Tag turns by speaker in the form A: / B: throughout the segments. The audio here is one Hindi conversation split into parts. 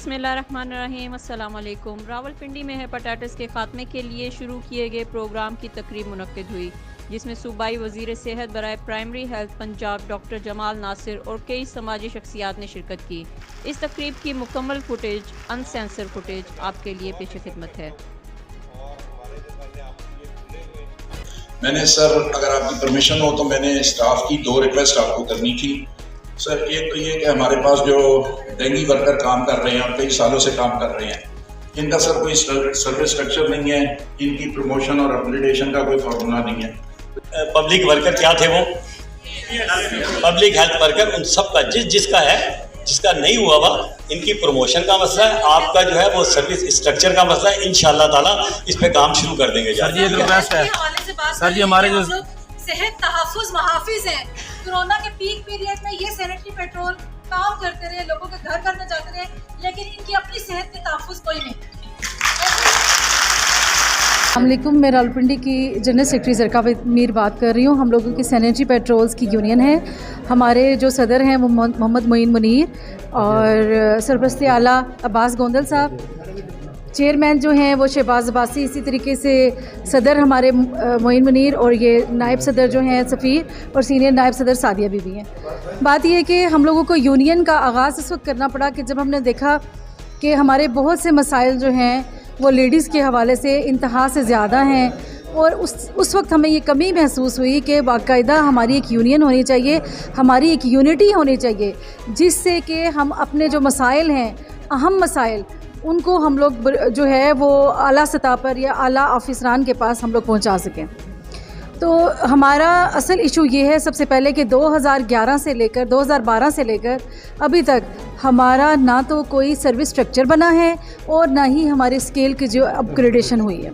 A: बिस्मिल्लाहिर्रहमानिर्रहीम, अस्सलाम वालेकुम। रावलपिंडी में हेपेटाइटिस के खात्मे के लिए शुरू किए गए प्रोग्राम की तकरीब मुनक्किद हुई, जिसमें सूबाई वज़ीर सेहत बराए primary health Punjab doctor Jamal Nasir और कई समाजी शख्सियात ने शिरकत की। इस तकरीब की मुकम्मल फुटेज अनसेंसर फुटेज आपके लिए पेश खिदमत है।
B: मैंने सर, अगर आपकी परमिशन हो तो मैंने स्टाफ की 2 रिक्वेस्ट आपको करनी थी। सर, एक तो ये कि हमारे पास जो डेंगी वर्कर काम कर रहे हैं और कई सालों से काम कर रहे हैं, इनका सर कोई सर्विस स्ट्रक्चर नहीं है, इनकी प्रमोशन और अपग्रेडेशन का कोई फॉर्मूला नहीं है।
C: पब्लिक वर्कर क्या थे वो? पब्लिक हेल्थ वर्कर, उन सब का जिसका है, जिसका नहीं हुआ हुआ, इनकी प्रमोशन का मसला है। आपका जो है वो सर्विस स्ट्रक्चर का मसला है। इंशाल्लाह ताला इस पे काम शुरू कर देंगे।
D: सर जी, एक रिक्वेस्ट है सर जी, हमारे जो
E: सेहत तहफ़्फ़ुज़ महाफिज हैं, कोरोना के पीक पीरियड में ये सैनिटरी पेट्रोल काम करते रहे, लोगों के घर घर में जाते रहे, लेकिन इनकी अपनी सेहत के तहफ़्फ़ुज़ कोई नहीं।
F: अस्सलामुअलैकुम, मैं रावलपिंडी की जनरल सेक्रेटरी ज़रका मीर बात कर रही हूँ। हम लोगों की सैनिटरी पेट्रोल्स की यूनियन है। हमारे जो सदर हैं वो मोहम्मद मोइन मुनीर और सरपरस्ती आला अब्बास गोंदल साहब, चेयरमैन जो हैं वो शहबाज अब्बासी, इसी तरीके से सदर हमारे मोइन मुनीर और ये नायब सदर जो हैं सफ़ीर और सीनियर नायब सदर सादिया बीबी हैं। बात यह है कि हम लोगों को यूनियन का आगाज़ इस वक्त करना पड़ा कि जब हमने देखा कि हमारे बहुत से मसाइल जो हैं वो लेडीज़ के हवाले से इंतहा से ज़्यादा हैं, और उस वक्त हमें ये कमी महसूस हुई कि बाकायदा हमारी एक यूनियन होनी चाहिए, हमारी एक यूनिटी होनी चाहिए, जिससे कि हम अपने जो मसाइल हैं, अहम मसाइल, उनको हम लोग जो है वो आला सतह पर या आला ऑफिसरान के पास हम लोग पहुंचा सकें। तो हमारा असल इशू ये है सबसे पहले कि 2011 से लेकर 2012 से लेकर अभी तक हमारा ना तो कोई सर्विस स्ट्रक्चर बना है और ना ही हमारे स्केल की जो अपग्रेडेशन हुई है।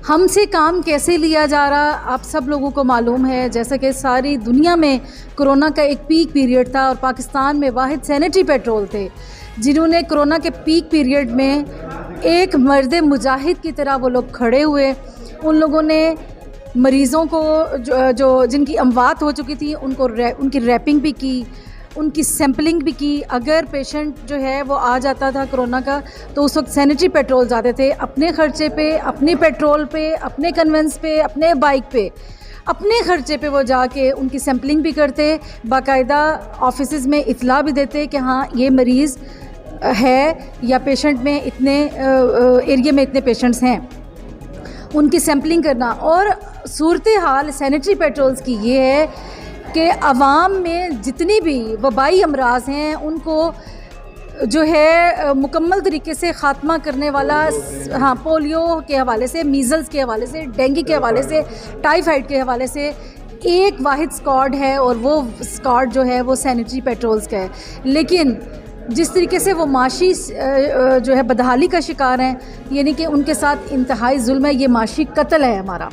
F: हमसे काम कैसे लिया जा रहा, आप सब लोगों को मालूम है। जैसा कि सारी दुनिया में कोरोना का एक पीक पीरियड था और पाकिस्तान में वाहिद सैनिटरी पेट्रोल थे जिन्होंने कोरोना के पीक पीरियड में एक मर्द मुजाहिद की तरह वो लोग खड़े हुए। उन लोगों ने मरीज़ों को जो जिनकी अमवात हो चुकी थी उनकी रैपिंग भी की, उनकी सैम्पलिंग भी की। अगर पेशेंट जो है वो आ जाता था कोरोना का तो उस वक्त सैनिटरी पेट्रोल जाते थे, अपने ख़र्चे पे, अपने पेट्रोल पे, अपने कन्वेंस पे, अपने बाइक पे, अपने ख़र्चे पे वो जाके उनकी सैम्पलिंग भी करते, बाकायदा ऑफिसेज़ में इतला भी देते कि हाँ ये मरीज़ है या पेशेंट में इतने एरिया में इतने पेशेंट्स हैं, उनकी सैम्पलिंग करना। और सूरत हाल सैनिटरी पेट्रोल्स की ये है कि आवाम में जितनी भी वबाई अमराज हैं उनको जो है मुकम्मल तरीके से ख़ात्मा करने वाला, हाँ, पोलियो के हवाले से, मीज़ल्स के हवाले से, डेंगू के हवाले से, टाइफाइड के हवाले से एक वाहिद स्क्वाड है और वो स्क्वाड जो है वो सैनिटरी पेट्रोल्स का है। लेकिन जिस तरीके से वो माशी जो है बदहाली का शिकार हैं, यानी कि उनके साथ इंतहाई जुल्म है, ये माशी कत्ल है हमारा,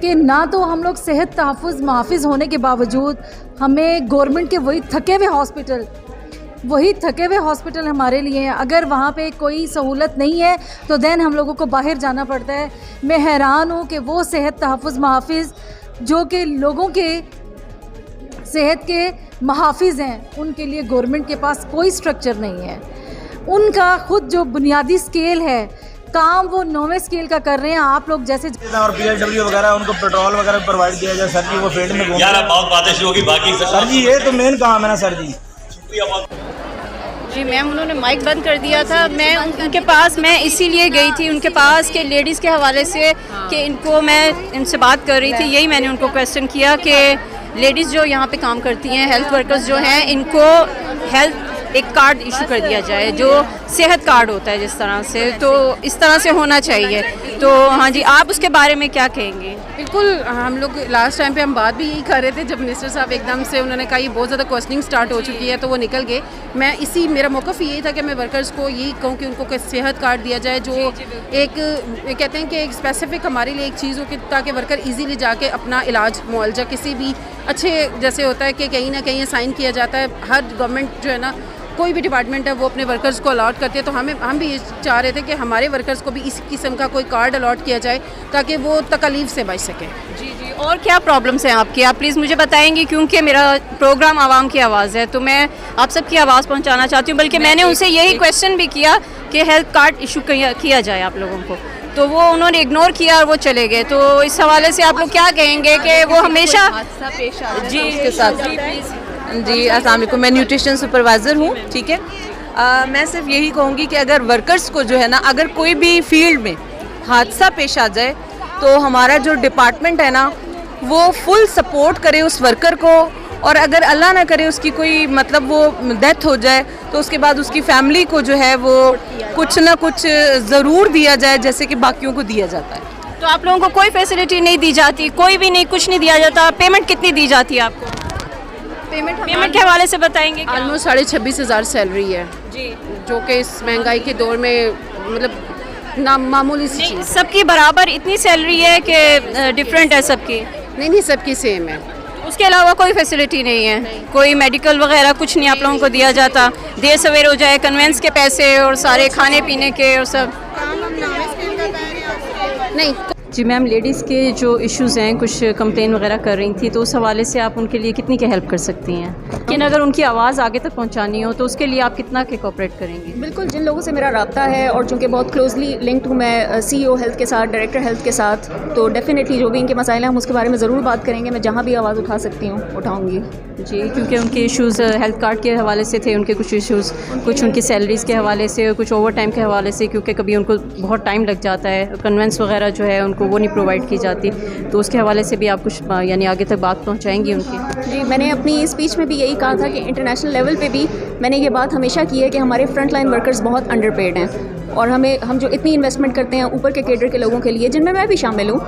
F: कि ना तो हम लोग सेहत तहफ़्फ़ुज़ मुहाफ़िज़ होने के बावजूद हमें गवर्नमेंट के वही थके हुए हॉस्पिटल हमारे लिए हैं। अगर वहाँ पे कोई सहूलत नहीं है तो दैन हम लोगों को बाहर जाना पड़ता है। मैं हैरान हूँ कि वो सेहत तहफ़्फ़ुज़ मुहाफ़िज़ जो कि लोगों के सेहत के मुहाफ़िज़ हैं, उनके लिए गवर्नमेंट के पास कोई स्ट्रक्चर नहीं है। उनका खुद जो बुनियादी स्केल है काम वो 9वें स्केल का कर रहे हैं। आप लोग जैसे
D: और PLW वगैरह उनको पेट्रोल वगैरह प्रोवाइड किया जाए। सर जी वो फील्ड में
C: यार बहुत बातें शुरू होगी, बाकी
D: सर जी ये तो मेन काम है ना सर जी।
A: जी मैम, उन्होंने माइक बंद कर दिया था। मैं उनके पास मैं इसीलिए गई थी उनके पास कि लेडीज़ के हवाले से कि इनको मैं इनसे बात कर रही थी, यही मैंने उनको क्वेश्चन किया कि लेडीज़ जो यहाँ पे काम करती हैं, हेल्थ वर्कर्स जो हैं, इनको हेल्थ एक कार्ड इशू कर दिया जाए जो सेहत कार्ड होता है जिस तरह से, तो इस तरह से होना चाहिए। तो हाँ जी, आप उसके बारे में क्या कहेंगे?
G: बिल्कुल, हम लोग लास्ट टाइम पे हम बात भी यही कर रहे थे जब मिनिस्टर साहब एकदम से उन्होंने कहा ये बहुत ज़्यादा क्वेश्चनिंग स्टार्ट हो चुकी है तो वो निकल गए। मेरा मौक़िफ़ यही था कि मैं वर्कर्स को यही कहूँ कि उनको सेहत कार्ड दिया जाए जो एक कहते हैं कि एक स्पेसिफिक हमारे लिए एक चीज़ हो कि ताकि वर्कर ईजीली जाके अपना इलाज मुआवजा किसी भी अच्छे, जैसे होता है कि कहीं ना कहीं साइन किया जाता है, हर गवर्नमेंट जो है ना कोई भी डिपार्टमेंट है वो अपने वर्कर्स को अलॉट करती है, तो हम भी ये चाह रहे थे कि हमारे वर्कर्स को भी इस किस्म का कोई कार्ड अलॉट किया जाए ताकि वो तकलीफ़ से बच सकें।
A: जी जी। और क्या प्रॉब्लम्स हैं आपकी, आप प्लीज़ मुझे बताएंगी, क्योंकि मेरा प्रोग्राम आवाम की आवाज़ है तो मैं आप सबकी आवाज़ पहुंचाना चाहती हूं। बल्कि मैंने उनसे यही क्वेश्चन भी किया कि हेल्थ कार्ड इशू किया जाए आप लोगों को, तो वो उन्होंने इग्नोर किया और वो चले गए। तो इस हवाले से आप लोग क्या कहेंगे कि वो हमेशा
H: जी उसके साथ जी अस्सलाम वालेकुम, मैं न्यूट्रिशन सुपरवाइज़र हूँ, ठीक है। मैं सिर्फ यही कहूँगी कि अगर वर्कर्स को जो है ना, अगर कोई भी फील्ड में हादसा पेश आ जाए तो हमारा जो डिपार्टमेंट है ना वो फुल सपोर्ट करे उस वर्कर को, और अगर अल्लाह ना करे उसकी कोई मतलब वो डेथ हो जाए तो उसके बाद उसकी फैमिली को जो है वो कुछ ना कुछ ज़रूर दिया जाए जैसे कि बाकियों को दिया जाता है।
A: तो आप लोगों को कोई फैसिलिटी नहीं दी जाती, कोई भी नहीं, कुछ नहीं दिया जाता? पेमेंट कितनी दी जाती है आपको? पेमेंट के हवाले से बताएंगे।
G: ऑलमोस्ट 26,500 सैलरी है
A: जी,
G: जो कि इस महंगाई के दौर में मतलब ना मामूली सी चीज़।
A: सबकी बराबर इतनी सैलरी है कि डिफरेंट है सबकी?
G: नहीं, सबकी सेम है।
A: उसके अलावा कोई फैसिलिटी नहीं है, कोई मेडिकल वगैरह कुछ नहीं आप लोगों को दिया जाता? देर सवेर हो जाए कन्वेंस के पैसे और सारे खाने पीने के और सब नहीं। जी मैम, लेडीज़ के जो इश्यूज़ हैं, कुछ कंप्लेन वगैरह कर रही थी, तो उस हवाले से आप उनके लिए कितनी की हेल्प कर सकती हैं? लेकिन अगर उनकी आवाज़ आगे तक पहुंचानी हो तो उसके लिए आप कितना के कोऑपरेट करेंगी?
I: बिल्कुल, जिन लोगों से मेरा रब्ता है और चूँकि बहुत क्लोजली लिंक्ड हूँ मैं CEO हेल्थ के साथ, डायरेक्टर हेल्थ के साथ, तो डेफिनेटली जो भी इनके मसाइल हैं हम उसके बारे में ज़रूर बात करेंगे। मैं जहाँ भी आवाज़ उठा सकती हूँ उठाऊँगी
A: जी, क्योंकि उनके इश्यूज़ हेल्थ कार्ड के हवाले से थे, उनके कुछ इश्यूज़, कुछ उनकी सैलरीज़ के हवाले से, कुछ ओवर टाइम के हवाले से, क्योंकि कभी उनको बहुत टाइम लग जाता है, कन्वेंस वगैरह जो है उनको वो नहीं प्रोवाइड की जाती, तो उसके हवाले से भी आप कुछ यानी आगे तक बात पहुंचाएंगी उनकी?
I: जी, मैंने अपनी स्पीच में भी यही कहा था कि इंटरनेशनल लेवल पे भी मैंने ये बात हमेशा की है कि हमारे फ्रंट लाइन वर्कर्स बहुत अंडरपेड हैं, और हम जो इतनी इन्वेस्टमेंट करते हैं ऊपर के कैडर के लोगों के लिए, जिनमें मैं भी शामिल हूँ,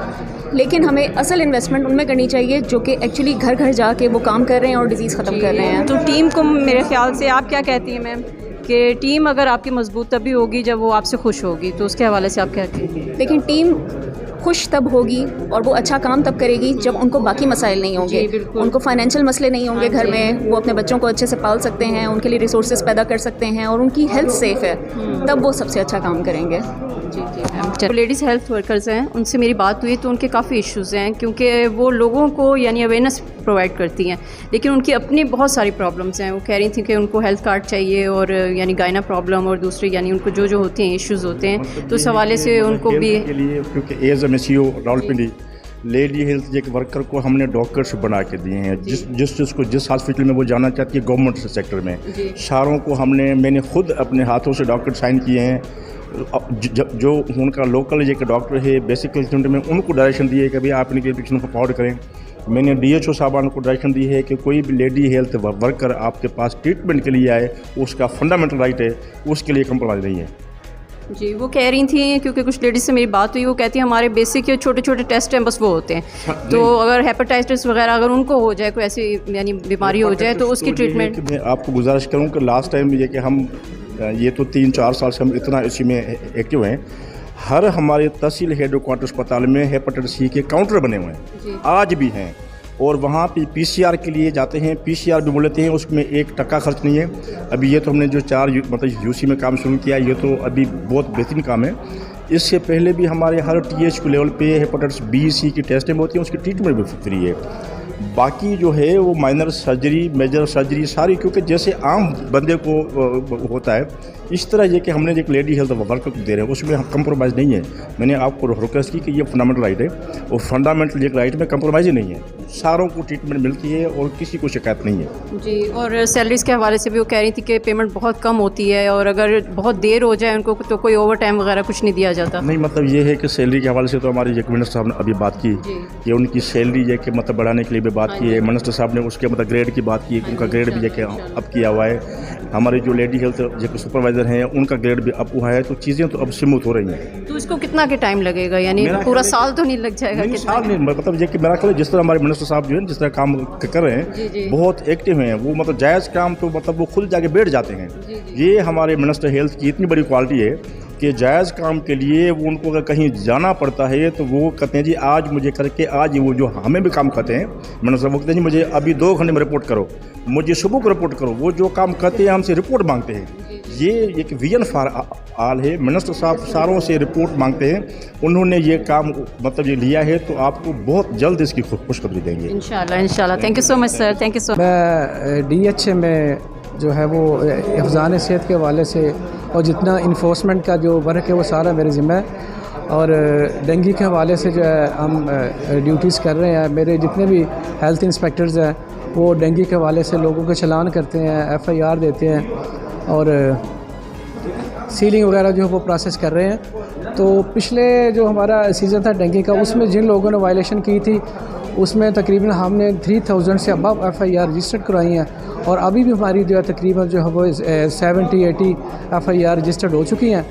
I: लेकिन हमें असल इन्वेस्टमेंट उनमें करनी चाहिए जो कि एक्चुअली घर घर जाके वो काम कर रहे हैं और डिजीज़ ख़त्म कर रहे हैं।
A: तो टीम को मेरे ख्याल से आप क्या कहती हैं मैम, कि टीम अगर आपकी मजबूत तभी होगी जब वो आपसे खुश होगी, तो उसके हवाले से आप क्या कहती हैं?
I: लेकिन टीम खुश तब होगी और वो अच्छा काम तब करेगी जब उनको बाकी मसाइल नहीं होंगे, उनको फाइनेंशियल मसले नहीं होंगे घर में, वो अपने बच्चों को अच्छे से पाल सकते हैं, उनके लिए रिसोर्सेज पैदा कर सकते हैं और उनकी हेल्थ सेफ है, तब वो सबसे अच्छा काम करेंगे।
A: जो लेडीज़ हेल्थ वर्कर्स हैं उनसे मेरी बात हुई तो उनके काफ़ी इश्यूज़ हैं, क्योंकि वो लोगों को यानी अवेयरनेस प्रोवाइड करती हैं, लेकिन उनकी अपनी बहुत सारी प्रॉब्लम्स हैं। वो कह रही थी कि उनको हेल्थ कार्ड चाहिए और यानी गायना प्रॉब्लम और दूसरी यानी उनको जो होते हैं इश्यूज़ होते हैं, तो इस हवाले से उनको भी
J: के लिए, क्योंकि as a CEO Rawalpindi lady health एक वर्कर को हमने डॉक्टर्स बना के दिए हैं, जिसको जिस हॉस्पिटल में वो जाना चाहती है गवर्नमेंट सेक्टर में, सारों को मैंने खुद अपने हाथों से डॉक्टर साइन किए हैं। जो उनका लोकल एक डॉक्टर है बेसिक हेल्थ में, उनको डायरेक्शन दी है कि भाई आप इनके एप्लीकेशन को फॉरवर्ड करें। मैंने DHO साहबान को डायरेक्शन दी है कि कोई भी लेडी हेल्थ वर्कर आपके पास ट्रीटमेंट के लिए आए, उसका फंडामेंटल राइट है, उसके लिए कंप्रोमाइज़ नहीं है।
A: जी, वो कह रही थी, क्योंकि कुछ लेडीज़ से मेरी बात हुई, वो कहती है हमारे बेसिक छोटे छोटे टेस्ट हैं बस वो होते हैं, तो अगर हेपेटाइटिस वगैरह अगर उनको हो जाए, कोई ऐसी यानी बीमारी हो जाए तो उसकी ट्रीटमेंट।
J: मैं आपको गुजारिश करूँ कि लास्ट टाइम ये कि हम ये तो 3-4 साल से हम इतना इसी में एक्टिव हैं, हर हमारे तहसील हेडक्वार्टर अस्पताल में हेपेटाइटिस C के काउंटर बने हुए हैं, आज भी हैं, और वहाँ पे PCR के लिए जाते हैं, PCR भी बोलते हैं, उसमें 1 टका खर्च नहीं है। अभी ये तो हमने जो 4 मतलब UC में काम शुरू किया, ये तो अभी बहुत बेहतरीन काम है। इससे पहले भी हमारे हर THQ लेवल पे हेपेटाइटिस B C की टेस्टिंग होती है, उसकी ट्रीटमेंट भी फ्री है। बाकी जो है वो माइनर सर्जरी, मेजर सर्जरी सारी, क्योंकि जैसे आम बंदे को होता है इस तरह ये कि हमने एक लेडी हेल्थ वर्कर को दे रहे हैं, उसमें हम कंप्रोमाइज़ नहीं है। मैंने आपको रिक्वेस्ट की कि ये फंडामेंटल राइट है, और फंडामेंटल एक राइट में कंप्रोमाइज़ ही नहीं है, सारों को ट्रीटमेंट मिलती है और किसी को शिकायत नहीं है।
A: जी, और सैलरीज़ के हवाले से भी वो कह रही थी कि पेमेंट बहुत कम होती है, और अगर बहुत देर हो जाए उनको तो कोई ओवर टाइम वगैरह कुछ नहीं दिया जाता।
J: नहीं, मतलब ये है कि सैलरी के हवाले से तो हमारे मिनिस्टर साहब ने अभी बात की कि उनकी सैलरी ये कि मतलब बढ़ाने के लिए भी बात की है। मिनिस्टर साहब ने उसके मतलब ग्रेड की बात की है, उनका ग्रेड भी ये कि अब किया हुआ है। हमारे जो लेडी हेल्थ जो सुपरवाइज़र हैं उनका ग्रेड भी अप हुआ है, तो चीज़ें तो अब स्मूथ हो रही हैं।
A: तो इसको कितना के टाइम लगेगा, यानी पूरा साल तो नहीं लग जाएगा?
J: नहीं, साल नहीं, मतलब ये कि मेरा ख्याल जिस तरह हमारे मिनिस्टर साहब जो है जिस तरह काम कर रहे हैं बहुत एक्टिव हैं, वो मतलब जायज़ काम तो मतलब वो खुद जाके बैठ जाते हैं। ये हमारे मिनिस्टर हेल्थ की इतनी बड़ी क्वालिटी है कि जायज़ काम के लिए वो उनको अगर कहीं जाना पड़ता है तो वो कहते हैं जी आज मुझे करके, आज वो जो हमें भी काम करते हैं मिनिस्टर, वो कहते हैं जी मुझे अभी 2 घंटे में रिपोर्ट करो, मुझे सुबह को रिपोर्ट करो। वो जो काम करते हैं हमसे रिपोर्ट मांगते हैं, ये एक विजन फॉर ऑल है। मिनिस्टर साहब सारों से रिपोर्ट मांगते हैं, उन्होंने ये काम मतलब ये लिया है, तो आपको बहुत जल्द इसकी खुशखबरी देंगे
A: इंशाल्लाह इंशाल्लाह। Thank you so much sir, thank you so.
K: मैं DH में जो है वो हिफ़्ज़ान सेहत के हवाले से और जितना इन्फोर्समेंट का जो वर्क है वो सारा मेरे ज़िम्मे है। और डेंगू के हवाले से जो है हम ड्यूटीज़ कर रहे हैं। मेरे जितने भी हेल्थ इंस्पेक्टर्स हैं वो डेंगू के हवाले से लोगों के चलान करते हैं, FIR देते हैं और सीलिंग वगैरह जो है वो प्रोसेस कर रहे हैं। तो पिछले जो हमारा सीज़न था डेंगू का, उसमें जिन लोगों ने वायलेशन की थी उसमें तकरीबन हमने 3000 से अबव FIR रजिस्टर्ड करवाई हैं। और अभी भी हमारी जो है तकरीबन जो है वो 70-80 FIR रजिस्टर्ड हो चुकी हैं।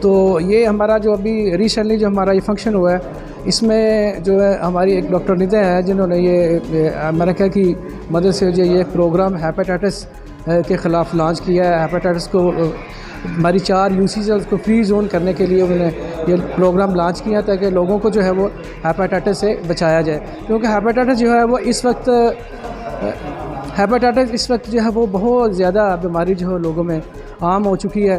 K: तो ये हमारा जो अभी रिसेंटली जो हमारा ये फंक्शन हुआ है, इसमें जो है हमारी एक डॉक्टर निधि है जिन्होंने ये अमेरिका की मदद से जो ये प्रोग्राम हेपेटाइटिस के ख़िलाफ़ लॉन्च किया है। हेपेटाइटिस को हमारी 4 UCs है उसको फ्री जोन करने के लिए उन्होंने ये प्रोग्राम लॉन्च किया ताकि लोगों को जो है वो हेपेटाइटिस से बचाया जाए। क्योंकि हेपेटाइटिस जो है वो इस वक्त जो है वो बहुत ज़्यादा बीमारी जो है लोगों में आम हो चुकी है।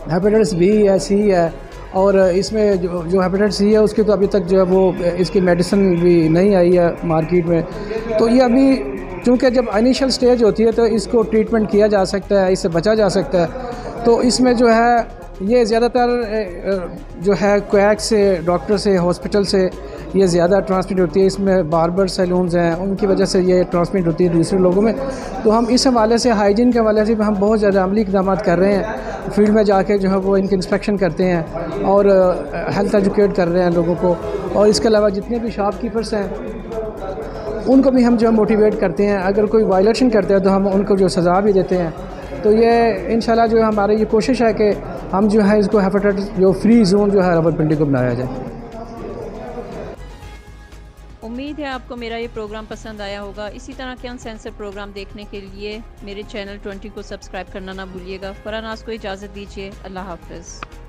K: हेपेटाइटिस B है, C है, और इसमें जो हेपेटाइटिस C है उसके तो अभी तक जो है वो इसकी मेडिसिन भी नहीं आई है मार्केट में। तो ये अभी चूँकि जब इनिशियल स्टेज होती है तो इसको ट्रीटमेंट किया जा सकता है, इससे बचा जा सकता है। तो इसमें जो है ये ज़्यादातर जो है क्वैक से, डॉक्टर से, हॉस्पिटल से ये ज़्यादा ट्रांसमिट होती है। इसमें बार्बर सैलून्स हैं, उनकी वजह से ये ट्रांसमिट होती है दूसरे लोगों में। तो हम इस हवाले से हाइजीन के हवाले से भी हम बहुत ज़्यादा अमली इक़दाम कर रहे हैं। फील्ड में जाके जो है वो इनकी इंस्पेक्शन करते हैं और हेल्थ एजुकेट कर रहे हैं लोगों को। और इसके अलावा जितने भी शॉपकीपर्स हैं उनको भी हम जो है मोटिवेट करते हैं। अगर कोई वायलेशन करते हैं तो हम उनको जो सज़ा भी देते हैं। तो ये इंशाल्लाह जो है हमारी ये कोशिश है कि हम जो है इसको हेपेटाइटिस जो फ्री जोन जो है रावलपिंडी को बनाया जाए।
A: उम्मीद है आपको मेरा ये प्रोग्राम पसंद आया होगा। इसी तरह के अनसेंसर प्रोग्राम देखने के लिए मेरे चैनल 20 को सब्सक्राइब करना ना भूलिएगा। फरहानाज़ को इजाज़त दीजिए। अल्लाह हाफ़िज़।